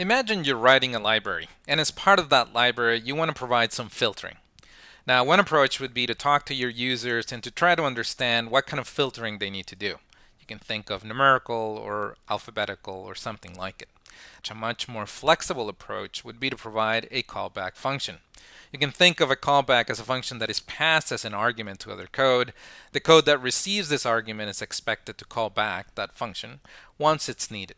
Imagine you're writing a library, and as part of that library, you want to provide some filtering. Now, one approach would be to talk to your users and to try to understand what kind of filtering they need to do. You can think of numerical or alphabetical or something like it. A much more flexible approach would be to provide a callback function. You can think of a callback as a function that is passed as an argument to other code. The code that receives this argument is expected to call back that function once it's needed.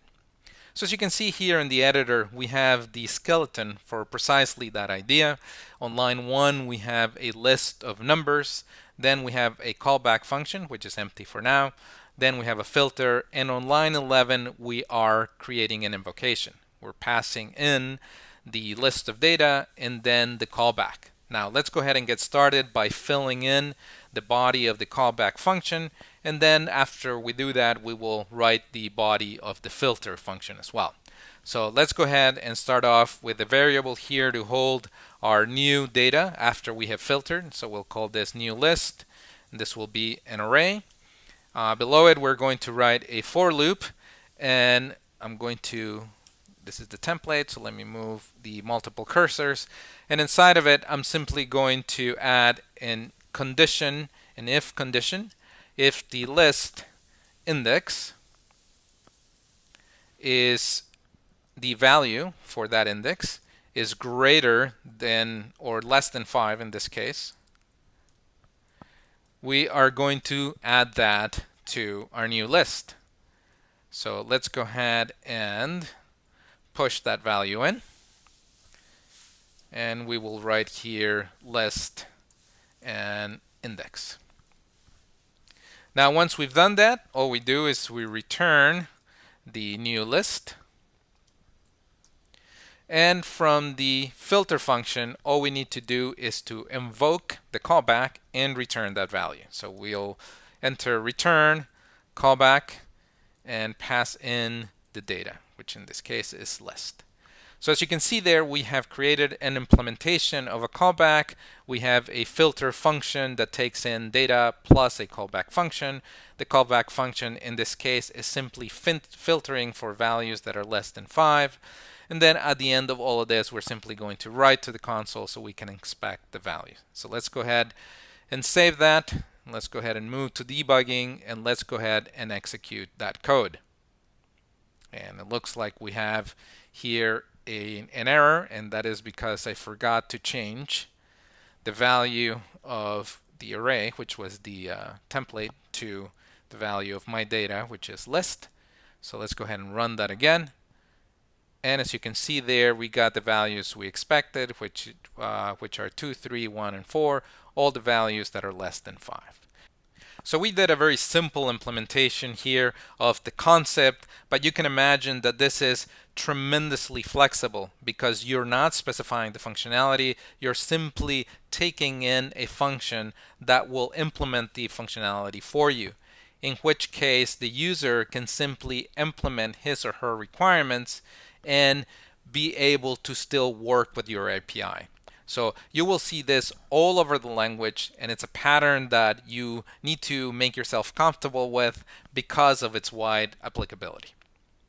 So as you can see here in the editor, we have the skeleton for precisely that idea. On line 1, we have a list of numbers. Then we have a callback function, which is empty for now. Then we have a filter. And on line 11, we are creating an invocation. We're passing in the list of data and then the callback. Now let's go ahead and get started by filling in the body of the callback function, and then after we do that, we will write the body of the filter function as well. So let's go ahead and start off with a variable here to hold our new data after we have filtered. So we'll call this new list, and this will be an array. Below it, we're going to write a for loop, and this is the template, so let me move the multiple cursors. And inside of it, I'm simply going to add an if condition, if the list index is the value for that index is greater than or less than 5 in this case, we are going to add that to our new list. So let's go ahead and push that value in, and we will write here list and index. Now once we've done that, all we do is we return the new list, and from the filter function, all we need to do is to invoke the callback and return that value. So we'll enter return callback and pass in the data, which in this case is list. So as you can see there, we have created an implementation of a callback. We have a filter function that takes in data plus a callback function. The callback function in this case is simply filtering for values that are less than 5. And then at the end of all of this, we're simply going to write to the console so we can inspect the value. So let's go ahead and save that. Let's go ahead and move to debugging, and let's go ahead and execute that code. And it looks like we have here an error, and that is because I forgot to change the value of the array, which was the template, to the value of my data, which is list. So let's go ahead and run that again. And as you can see there, we got the values we expected, which are 2, 3, 1, and 4, all the values that are less than 5. So we did a very simple implementation here of the concept, but you can imagine that this is tremendously flexible because you're not specifying the functionality, you're simply taking in a function that will implement the functionality for you, in which case the user can simply implement his or her requirements and be able to still work with your API. So you will see this all over the language, and it's a pattern that you need to make yourself comfortable with because of its wide applicability.